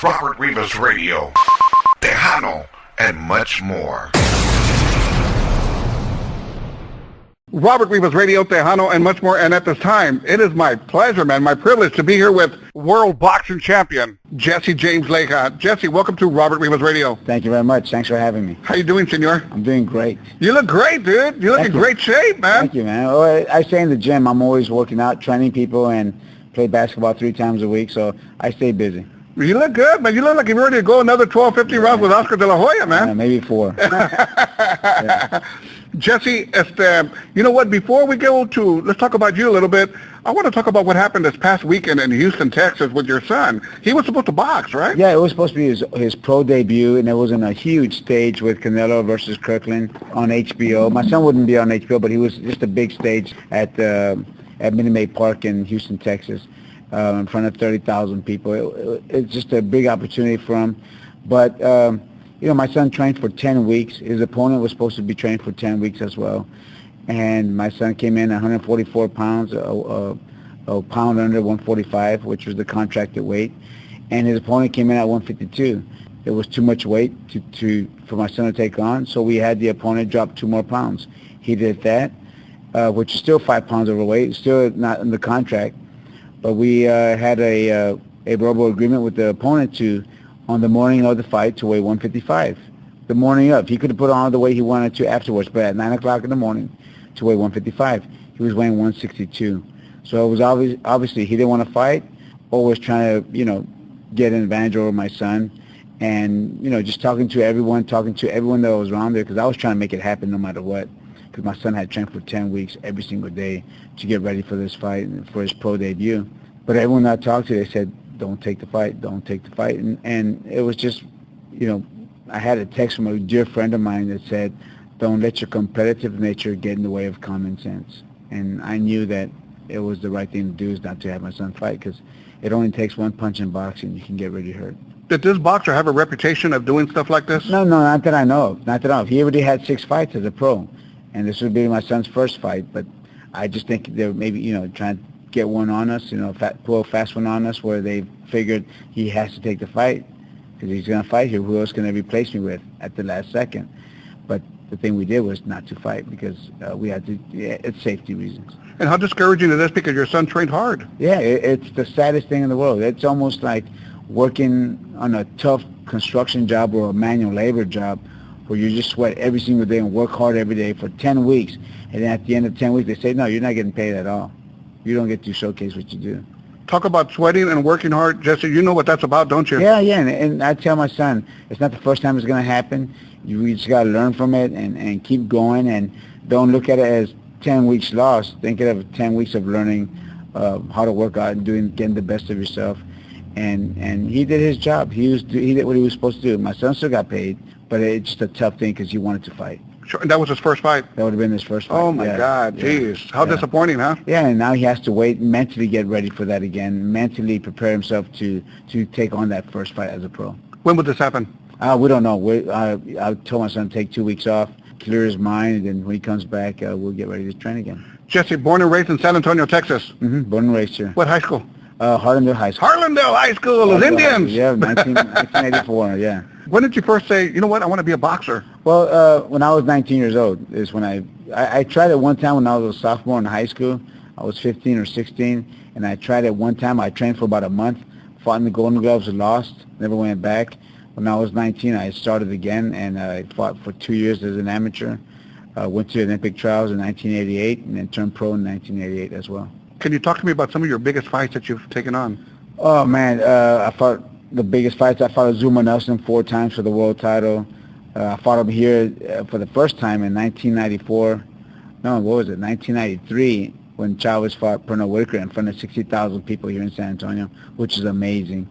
Robert Rivas Radio, Tejano, and much more. Robert Rivas Radio, Tejano, and much more. And at this time, it is my pleasure, man, my privilege to be here with world boxing champion, Jesse James Leja. Jesse, welcome to Robert Rivas Radio. Thank you very much. Thanks for having me. How you doing, senor? I'm doing great. You look great, dude. You look in great shape, man. Thank you, man. Well, I stay in the gym. I'm always working out, training people, and play basketball 3 times a week, so I stay busy. You look good, man. You look like you're ready to go another 12, 15 rounds with Oscar De La Hoya, man. Maybe 4. Yeah. Jesse, you know what? Before we go to, let's talk about you a little bit. I want to talk about what happened this past weekend in Houston, Texas with your son. He was supposed to box, right? Yeah, it was supposed to be his pro debut, and it was on a huge stage with Canelo versus Kirkland on HBO. My son wouldn't be on HBO, but he was just a big stage at Minute Maid Park in Houston, Texas, in front of 30,000 people. It's just a big opportunity for him. But you know, my son trained for 10 weeks. His opponent was supposed to be trained for 10 weeks as well. And my son came in 144 pounds, a pound under 145, which was the contracted weight. And his opponent came in at 152. There was too much weight for my son to take on, so we had the opponent drop 2 more pounds. He did that, which is still 5 pounds overweight, still not in the contract. But we had a verbal agreement with the opponent on the morning of the fight to weigh 155. The morning of. He could have put on the weight he wanted to afterwards, but at 9 o'clock in the morning to weigh 155. He was weighing 162. So it was obviously he didn't want to fight, or was trying to, you know, get an advantage over my son. And, you know, just talking to everyone that was around there, because I was trying to make it happen no matter what. Because my son had trained for 10 weeks every single day to get ready for this fight and for his pro debut. But everyone that I talked to, they said, don't take the fight, don't take the fight. And it was just, you know, I had a text from a dear friend of mine that said, don't let your competitive nature get in the way of common sense. And I knew that it was the right thing to do, is not to have my son fight, because it only takes one punch in boxing. You can get really hurt. Did this boxer have a reputation of doing stuff like this? No, not that I know of. Not that I know of. He already had 6 fights as a pro, and this would be my son's first fight. But I just think they're maybe, you know, trying to get one on us, you know, pull a fast one on us, where they figured he has to take the fight because he's going to fight here. Who else can they replace me with at the last second? But the thing we did was not to fight, because we had to. It's safety reasons. And how discouraging is this, because your son trained hard? Yeah, it's the saddest thing in the world. It's almost like working on a tough construction job or a manual labor job, where you just sweat every single day and work hard every day for 10 weeks. And then at the end of 10 weeks, they say, no, you're not getting paid at all. You don't get to showcase what you do. Talk about sweating and working hard. Jesse, you know what that's about, don't you? Yeah, and I tell my son, it's not the first time it's going to happen. You just got to learn from it and keep going, and don't look at it as 10 weeks lost. Think of it as 10 weeks of learning how to work out and getting the best of yourself. And he did his job. He did what he was supposed to do. My son still got paid, but it's just a tough thing because he wanted to fight. Sure. And that was his first fight? That would have been his first fight. Oh, my God. Jeez. How disappointing, huh? Yeah, and now he has to wait, mentally get ready for that again, mentally prepare himself to take on that first fight as a pro. When would this happen? We don't know. I told my son to take 2 weeks off, clear his mind, and then when he comes back, we'll get ready to train again. Jesse, born and raised in San Antonio, Texas? Mm-hmm, born and raised here. What high school? Harlandale High School. Harlandale High School, those Indians! Yeah, 1984, yeah. When did you first say, you know what, I want to be a boxer? Well, when I was 19 years old is when I tried it one time when I was a sophomore in high school. I was 15 or 16, and I tried it one time. I trained for about a month, fought in the Golden Gloves, lost, never went back. When I was 19, I started again, and I fought for 2 years as an amateur. Went to Olympic trials in 1988, and then turned pro in 1988 as well. Can you talk to me about some of your biggest fights that you've taken on? Oh, man, I fought the biggest fights. I fought Zuma Nelson 4 times for the world title. I fought him here for the first time in 1994. No, what was it? 1993, when Chavez fought Pernell Whitaker in front of 60,000 people here in San Antonio, which is amazing.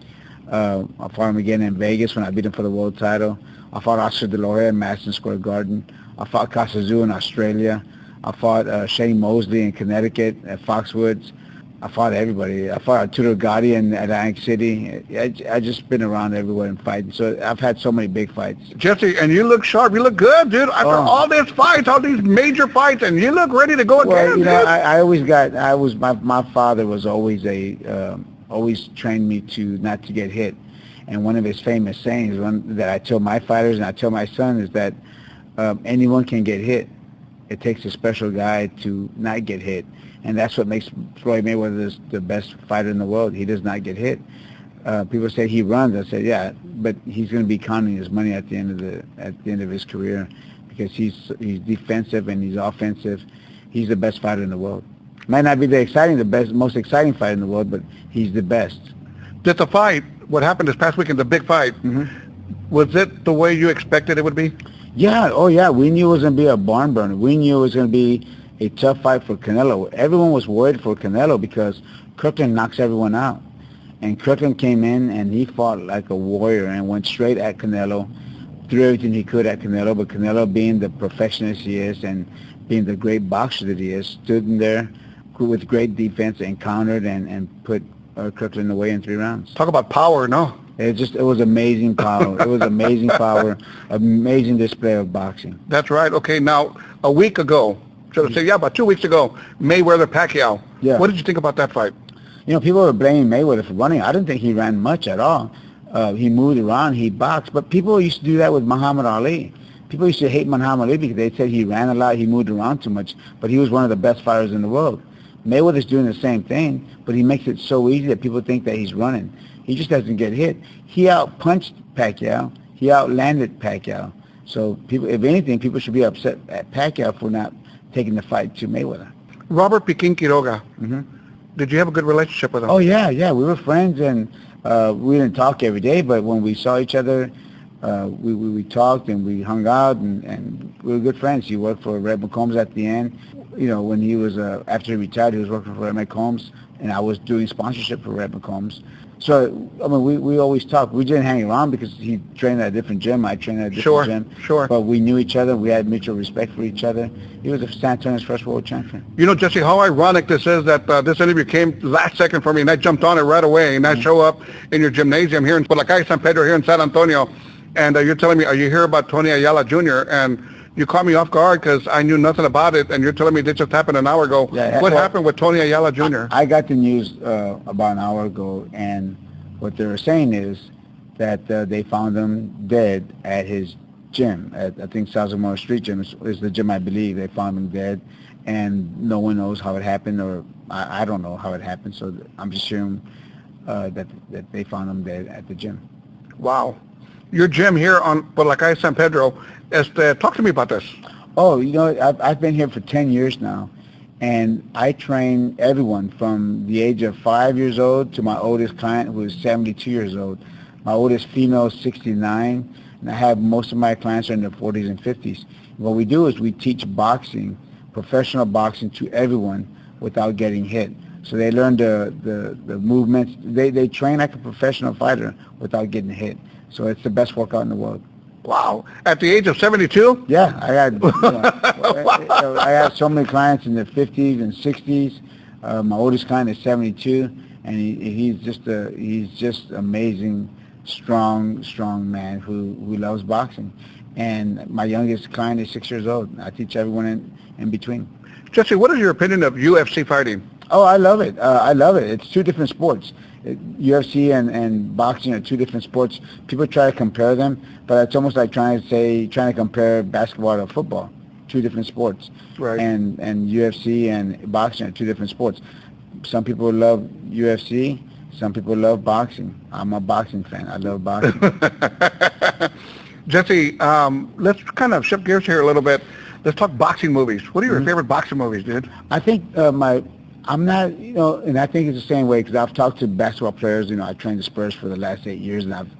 I fought him again in Vegas when I beat him for the world title. I fought Oscar De La Hoya in Madison Square Garden. I fought Kasazu in Australia. I fought Shane Mosley in Connecticut at Foxwoods. I fought everybody. I fought Arturo Gatti in Atlantic City. I just been around everywhere and fighting. So I've had so many big fights. Jesse, and you look sharp. You look good, dude. After all these fights, all these major fights, and you look ready to go again. Well, you know, my father was always a always trained me to not to get hit. And one of his famous sayings, one that I tell my fighters and I tell my son, is that anyone can get hit. It takes a special guy to not get hit. And that's what makes Floyd Mayweather the best fighter in the world. He does not get hit. People say he runs. I said, yeah, but he's going to be counting his money at the end of his career, because he's defensive and he's offensive. He's the best fighter in the world. Might not be most exciting fighter in the world, but he's the best. Did the fight, what happened this past weekend, the big fight, was it the way you expected it would be? Yeah, oh yeah, we knew it was going to be a barn burner. We knew it was going to be a tough fight for Canelo. Everyone was worried for Canelo because Kirkland knocks everyone out. And Kirkland came in and he fought like a warrior and went straight at Canelo, threw everything he could at Canelo, but Canelo, being the perfectionist he is and being the great boxer that he is, stood in there with great defense and countered and put Kirkland away in 3 rounds. Talk about power, no? It was amazing power. It was amazing power, amazing display of boxing. That's right. Okay, now, a week ago, about 2 weeks ago, Mayweather-Pacquiao. Yeah. What did you think about that fight? You know, people were blaming Mayweather for running. I didn't think he ran much at all. He moved around, he boxed. But people used to do that with Muhammad Ali. People used to hate Muhammad Ali because they said he ran a lot, he moved around too much. But he was one of the best fighters in the world. Mayweather's doing the same thing, but he makes it so easy that people think that he's running. He just doesn't get hit. He out-punched Pacquiao. He outlanded Pacquiao. So, people, if anything, people should be upset at Pacquiao for not taking the fight to Mayweather. Robert Piquín Quiroga. Did you have a good relationship with him? Oh, yeah. We were friends, and we didn't talk every day, but when we saw each other, we talked and we hung out, and we were good friends. He worked for Red McCombs at the end. You know, when he was, after he retired, he was working for Red McCombs, and I was doing sponsorship for Red McCombs. So, I mean, we always talked. We didn't hang around because he trained at a different gym. I trained at a different gym. Sure. But we knew each other. We had mutual respect for each other. He was San Antonio's first world champion. You know, Jesse, how ironic this is that this interview came last second for me, and I jumped on it right away, and I show up in your gymnasium here in San Pedro here in San Antonio, and you're telling me, are you here about Tony Ayala Jr.? And you caught me off guard because I knew nothing about it, and you're telling me this just happened an hour ago. Yeah, what happened with Tony Ayala Jr.? I got the news about an hour ago, and what they were saying is that they found him dead at his gym. At, I think South Zamora Street Gym is the gym, I believe. They found him dead, and no one knows how it happened, or I don't know how it happened, so I'm just hearing that they found him dead at the gym. Wow. Your gym here on San Pedro, talk to me about this. Oh, you know, I've been here for 10 years now, and I train everyone from the age of 5 years old to my oldest client, who is 72 years old. My oldest female is 69, and I have most of my clients are in their 40s and 50s. What we do is we teach boxing, professional boxing, to everyone without getting hit. So they learn the movements. They train like a professional fighter without getting hit. So it's the best workout in the world. Wow. At the age of 72? Yeah, I had I had so many clients in their 50s and 60s. My oldest client is 72, and he's just amazing, strong man who loves boxing. And my youngest client is 6 years old. I teach everyone in between. Jesse, what is your opinion of UFC fighting? Oh, I love it. It's two different sports. UFC and boxing are two different sports. People try to compare them, but it's almost like trying to compare basketball to football. Two different sports. Right. And UFC and boxing are two different sports. Some people love UFC. Some people love boxing. I'm a boxing fan. I love boxing. Jesse, let's kind of shift gears here a little bit. Let's talk boxing movies. What are your favorite boxing movies, dude? I think I'm not, and I think it's the same way because I've talked to basketball players. I trained the Spurs for the last 8 years, and I've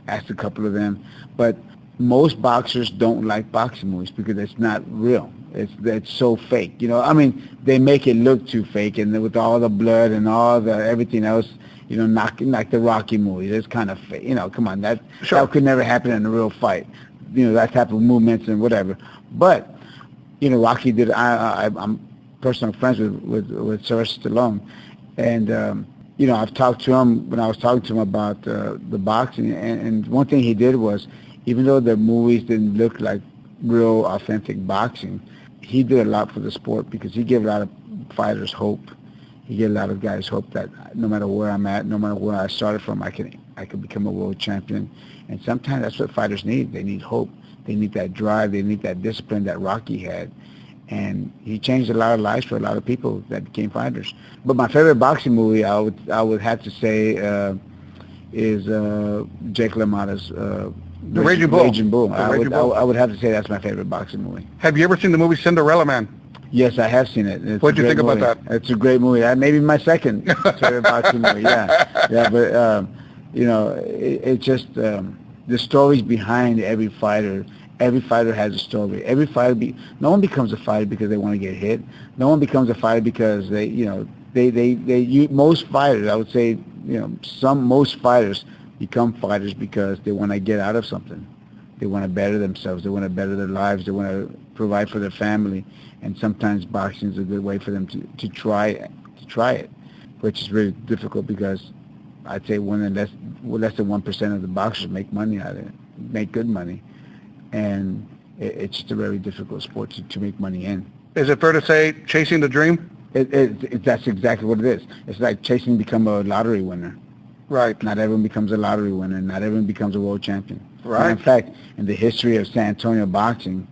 asked a couple of them. But most boxers don't like boxing movies because it's not real. It's so fake. I mean, they make it look too fake, and with all the blood and all the everything else, like the Rocky movies, it's kind of fake. Come on, that could never happen in a real fight. That type of movements and whatever. But Rocky did. I'm personal friends with Sylvester Stallone, and I've talked to him when I was talking to him about the boxing, and one thing he did was, even though the movies didn't look like real authentic boxing, he did a lot for the sport because he gave a lot of fighters hope. he gave a lot of guys hope that no matter where I'm at, no matter where I started from, I could become a world champion. And sometimes that's what fighters need. They need hope. They need that drive. They need that discipline that Rocky had. And he changed a lot of lives for a lot of people that became fighters. But my favorite boxing movie, I would have to say, is Jake LaMotta's The Raging Bull. Raging Bull. Bull. I would have to say that's my favorite boxing movie. Have you ever seen the movie Cinderella Man? Yes, I have seen it. What did you think about that? It's a great movie. That may be my second favorite boxing movie. Yeah. But it's just the stories behind every fighter. Every fighter has a story. No one becomes a fighter because they want to get hit. No one becomes a fighter because most fighters, I would say, most fighters become fighters because they want to get out of something. They want to better themselves. They want to better their lives. They want to provide for their family. And sometimes boxing is a good way for them to try it, which is really difficult because I'd say less than 1% of the boxers make money out of it, make good money. And it's just a very difficult sport to make money in. Is it fair to say chasing the dream? That's exactly what it is. It's like chasing to become a lottery winner. Right. Not everyone becomes a lottery winner. Not everyone becomes a world champion. Right. And in fact, in the history of San Antonio boxing,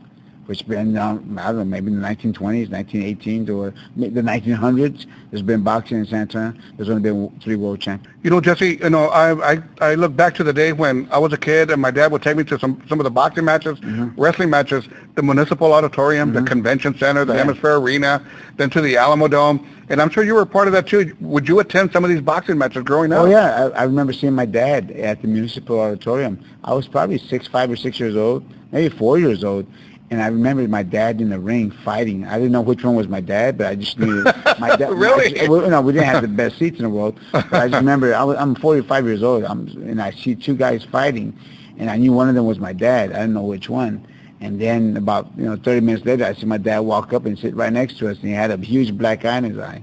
which been, I don't know, maybe in the 1920s, 1918s, or the 1900s, there's been boxing in San Antonio. There's only been 3 world champions. Jesse, I look back to the day when I was a kid and my dad would take me to some of the boxing matches, wrestling matches, the Municipal Auditorium, the Convention Center, the Hemisphere Arena, then to the Alamo Dome. And I'm sure you were a part of that too. Would you attend some of these boxing matches growing up? Oh, yeah. I remember seeing my dad at the Municipal Auditorium. I was probably 5 or 6 years old, maybe 4 years old. And I remember my dad in the ring fighting. I didn't know which one was my dad, but I just knew my dad. Really? We didn't have the best seats in the world. But I just remember I'm 45 years old, and I see 2 guys fighting, and I knew one of them was my dad. I didn't know which one. And then about 30 minutes later, I see my dad walk up and sit right next to us, and he had a huge black eye in his eye.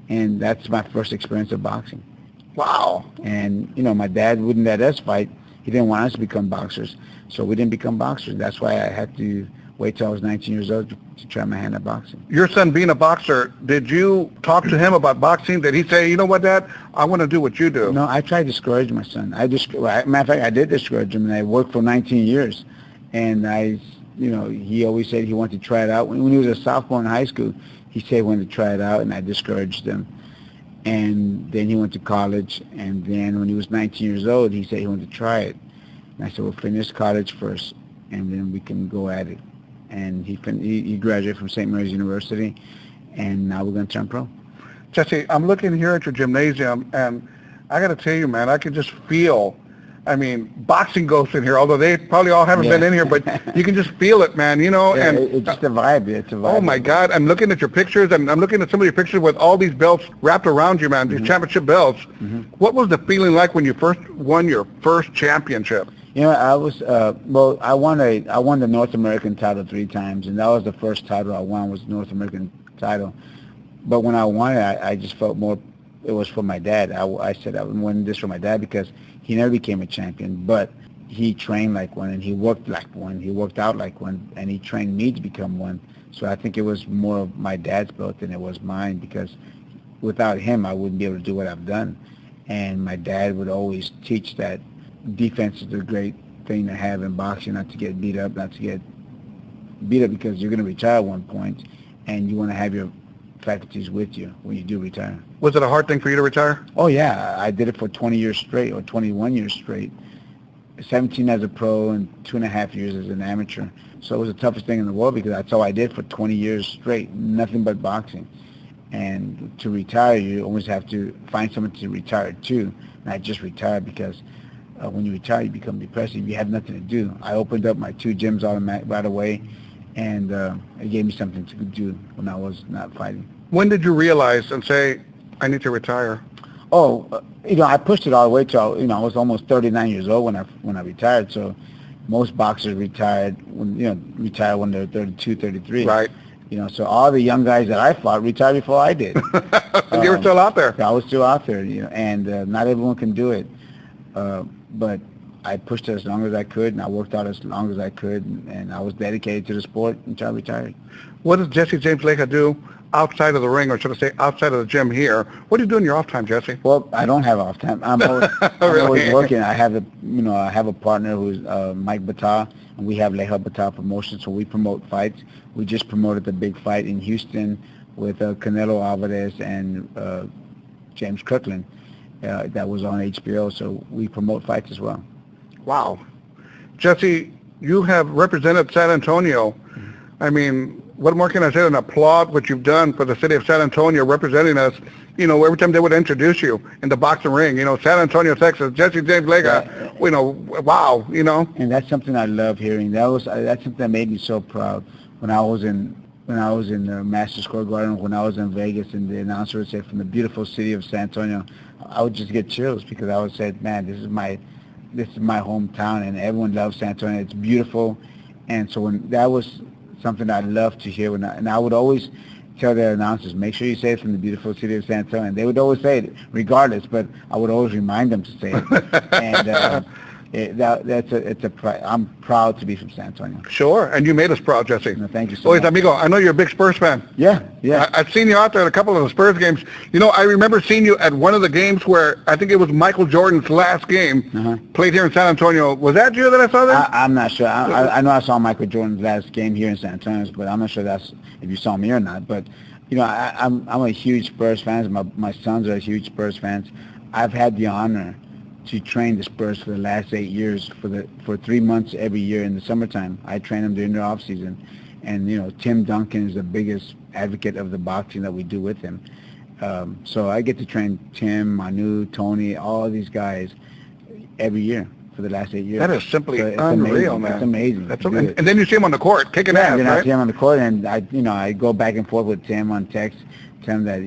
And that's my first experience of boxing. Wow. And my dad wouldn't let us fight. He didn't want us to become boxers, so we didn't become boxers. That's why I had to wait till I was 19 years old to try my hand at boxing. Your son being a boxer, did you talk to him about boxing? Did he say, you know what, Dad, I want to do what you do? No, I tried to discourage my son. Matter of fact, I did discourage him, and I worked for 19 years. And he always said he wanted to try it out. When he was a sophomore in high school, he said he wanted to try it out, and I discouraged him. And then he went to college, and then when he was 19 years old, he said he wanted to try it. And I said, well, finish college first, and then we can go at it. And he graduated from St. Mary's University, and now we're going to turn pro. Jesse, I'm looking here at your gymnasium, and I got to tell you, man, I can just feel, boxing ghosts in here, although they probably all haven't been in here, but you can just feel it, man, and it's just a vibe. It's a vibe. Oh, my God. I'm looking at your pictures, and I'm looking at some of your pictures with all these belts wrapped around you, man, these championship belts. What was the feeling like when you first won your first championship? I was I won the North American title 3 times, and that was the first title I won, was the North American title. But when I won it, I just felt more it was for my dad. I said I would win this for my dad because he never became a champion, but he trained like one, and he worked like one, he worked out like one, and he trained me to become one. So I think it was more of my dad's belt than it was mine, because without him, I wouldn't be able to do what I've done. And my dad would always teach that defense is a great thing to have in boxing, not to get beat up, because you're going to retire at one point, and you want to have your faculties with you when you do retire. Was it a hard thing for you to retire? Oh, yeah. I did it for 20 years straight, or 21 years straight, 17 as a pro and 2.5 years as an amateur. So it was the toughest thing in the world, because that's all I did for 20 years straight, nothing but boxing. And to retire, you always have to find someone to retire to, not just retire, because when you retire, you become depressed. You have nothing to do. I opened up my 2 gyms right away, and it gave me something to do when I was not fighting. When did you realize and say, I need to retire? I pushed it all the way till I was almost 39 years old when I retired. So most boxers retire when they're 32, 33. Right. So all the young guys that I fought retired before I did. You were still out there. I was still out there, and not everyone can do it. But I pushed it as long as I could, and I worked out as long as I could, and I was dedicated to the sport until I retired. What does Jesse James Leja do outside of the ring, or should I say outside of the gym here? What do you do in your off time, Jesse? Well, I don't have off time. I'm always, Really? I'm always working. I have a partner who's Mike Bata, and we have Leja Bata Promotions, so we promote fights. We just promoted the big fight in Houston with Canelo Alvarez and James Kirkland. That was on HBO, so we promote fights as well. Wow. Jesse, you have represented San Antonio. I mean, what more can I say than applaud what you've done for the city of San Antonio, representing us. You know, every time they would introduce you in the boxing ring, you know, San Antonio, Texas, Jesse James Leja, you know, wow, you know. And that's something I love hearing. That's something that made me so proud when I was in the Madison Square Garden, when I was in Vegas, and the announcer would say, from the beautiful city of San Antonio, I would just get chills, because I would say, man, this is my hometown, and everyone loves San Antonio. It's beautiful. And so when that was something I loved to hear, and I would always tell their announcers, make sure you say it from the beautiful city of San Antonio. And they would always say it regardless, but I would always remind them to say it. And I'm proud to be from San Antonio. Sure, and you made us proud, Jesse. No, thank you so Luis, much. amigo, I know you're a big Spurs fan. Yeah. I've seen you out there at a couple of the Spurs games. You know, I remember seeing you at one of the games where I think it was Michael Jordan's last game, played here in San Antonio. Was that you that I saw there? I'm not sure. I know I saw Michael Jordan's last game here in San Antonio, but I'm not sure that's if you saw me or not. But, you know, I'm a huge Spurs fan. My sons are huge Spurs fans. I've had the honor to train the Spurs for the last 8 years, for 3 months every year in the summertime. I train them during their off season. And, you know, Tim Duncan is the biggest advocate of the boxing that we do with him. So I get to train Tim, Manu, Tony, all these guys every year for the last 8 years. That is simply unreal, man. It's amazing. That's okay. And then you see him on the court kicking ass, then right? I see him on the court, and I go back and forth with Tim on text, tell him that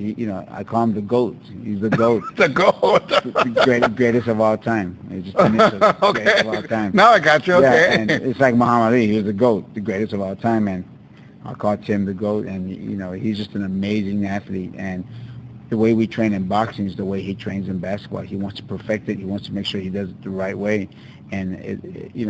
I call him the GOAT. He's the GOAT. The GOAT. the greatest of all time. He's just the greatest of all time. Now I got you. Okay. Yeah, and it's like Muhammad Ali. He was the GOAT, the greatest of all time, and I call Tim the GOAT, and he's just an amazing athlete. And the way we train in boxing is the way he trains in basketball. He wants to perfect it. He wants to make sure he does it the right way. And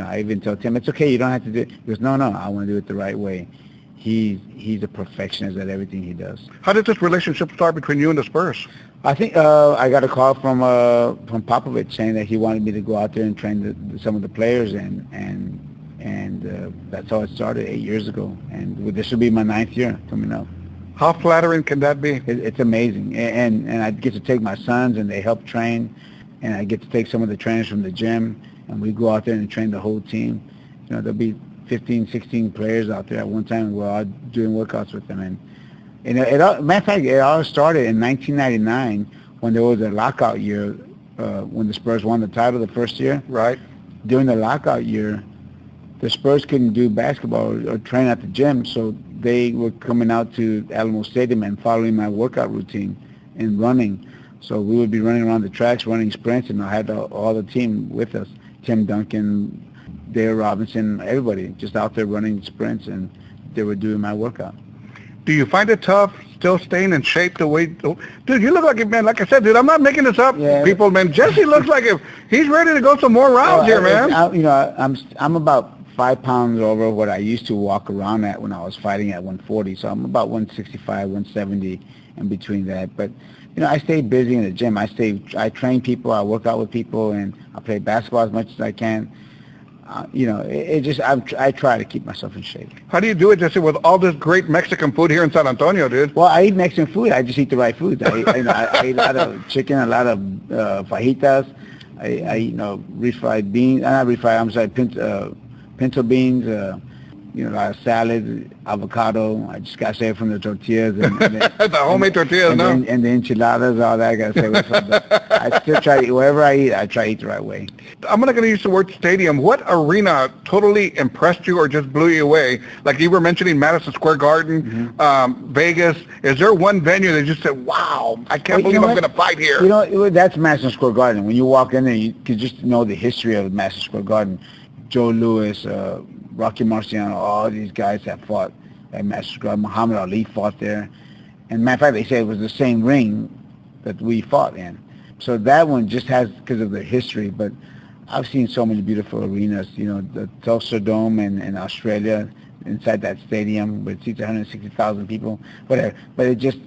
I even tell Tim, it's okay. You don't have to do it. He goes, no, I want to do it the right way. He's a perfectionist at everything he does. How did this relationship start between you and the Spurs? I think I got a call from Popovich saying that he wanted me to go out there and train some of the players, and that's how it started 8 years ago. And this will be my 9th year coming up. How flattering can that be? It's amazing, and I get to take my sons, and they help train, and I get to take some of the trainers from the gym, and we go out there and train the whole team. There'll be 15, 16 players out there at one time, and we're all doing workouts with them. And matter of fact, it all started in 1999 when there was a lockout year, when the Spurs won the title the first year. Right. During the lockout year, the Spurs couldn't do basketball or train at the gym, so they were coming out to Alamo Stadium and following my workout routine and running. So we would be running around the tracks, running sprints, and I had all the team with us. Tim Duncan, Dale Robinson, everybody just out there running sprints, and they were doing my workout. Do you find it tough still staying in shape the way... Dude, you look like, man, like I said, dude, I'm not making this up. Yeah. People, man, Jesse looks like if he's ready to go some more rounds here, man. I'm about 5 pounds over what I used to walk around at when I was fighting at 140. So I'm about 165, 170 in between that. But, I stay busy in the gym. I train people, I work out with people, and I play basketball as much as I can. I try to keep myself in shape. How do you do it, Jesse, with all this great Mexican food here in San Antonio, dude? Well, I eat Mexican food. I just eat the right food. I eat a lot of chicken, a lot of fajitas. I eat, refried beans. Not refried, I'm sorry, pinto beans, a lot of salad, avocado. I just got to say it from the tortillas. And the homemade tortillas, no? And the enchiladas, all that, I got to say what's up. I still try to eat, wherever I eat, I try to eat the right way. I'm not going to use the word stadium. What arena totally impressed you or just blew you away? Like you were mentioning Madison Square Garden, Vegas. Is there one venue that you said, wow, I can't believe I'm going to fight here? That's Madison Square Garden. When you walk in there, you can just know the history of Madison Square Garden. Joe Louis, Rocky Marciano, all these guys that fought at Madison Square Garden. Muhammad Ali fought there. And matter of fact, they say it was the same ring that we fought in. So that one just has, because of the history. But I've seen so many beautiful arenas, the Tulsa Dome in Australia, inside that stadium with seats 160,000 people, whatever. But it just,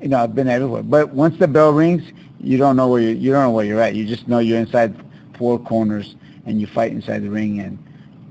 I've been everywhere. But once the bell rings, you don't know where you're at. You just know you're inside four corners and you fight inside the ring, and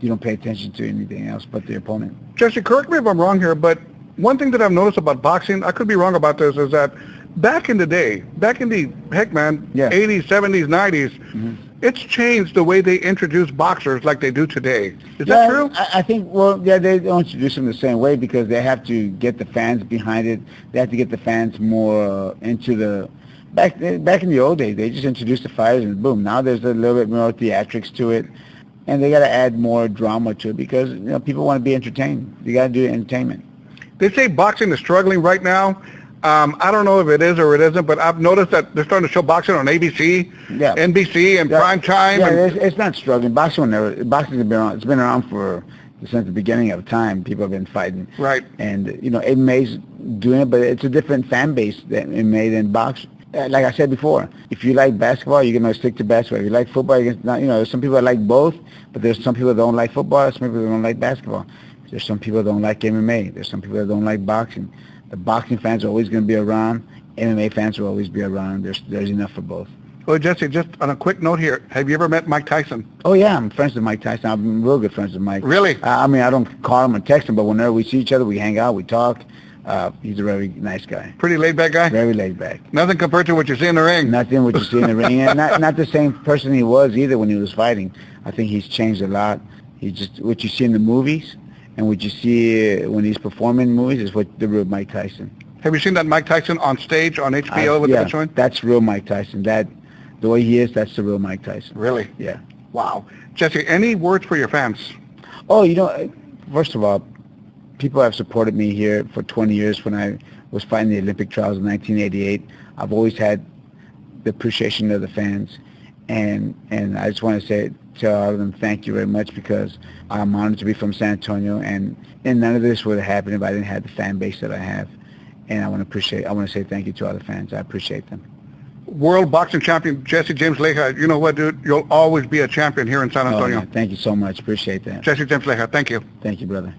you don't pay attention to anything else but the opponent. Jesse, correct me if I'm wrong here, but one thing that I've noticed about boxing, I could be wrong about this, is that back in the 80s, 70s, 90s, it's changed the way they introduce boxers like they do today. Is that true? I think, they don't introduce them the same way because they have to get the fans behind it. They have to get the fans more into the... Back in the old days, they just introduced the fighters and boom. Now there's a little bit more theatrics to it. And they got to add more drama to it because, people want to be entertained. You got to do entertainment. They say boxing is struggling right now. I don't know if it is or it isn't, but I've noticed that they're starting to show boxing on ABC, NBC, and prime time. Yeah, it's not struggling. Boxing has been around. It's been around since the beginning of time. People have been fighting. Right. And MMA's doing it, but it's a different fan base than MMA than boxing. Like I said before, if you like basketball, you're going to stick to basketball. If you like football, there's some people that like both, but there's some people that don't like football. There's some people that don't like basketball. There's some people that don't like MMA. There's some people that don't like boxing. The boxing fans are always going to be around. MMA fans will always be around. There's enough for both. Well, Jesse, just on a quick note here, have you ever met Mike Tyson? Oh, yeah, I'm friends with Mike Tyson. I'm real good friends with Mike. Really? I don't call him or text him, but whenever we see each other, we hang out, we talk. He's a very nice guy. Pretty laid-back guy? Very laid-back. Nothing compared to what you see in the ring? Nothing what you see in the ring. And not the same person he was either when he was fighting. I think he's changed a lot. What you see in the movies and what you see when he's performing in movies is what the real Mike Tyson. Have you seen that Mike Tyson on stage on HBO with the showing? That's real Mike Tyson. The way he is, that's the real Mike Tyson. Really? Yeah. Wow. Jesse, any words for your fans? Oh, first of all, people have supported me here for 20 years when I was fighting the Olympic trials in 1988. I've always had the appreciation of the fans. And I just want to tell all of them thank you very much because I'm honored to be from San Antonio. And none of this would have happened if I didn't have the fan base that I have. And I want to say thank you to all the fans. I appreciate them. World boxing champion Jesse James Leja, you know what, dude? You'll always be a champion here in San Antonio. Thank you so much. Appreciate that. Jesse James Leja, thank you. Thank you, brother.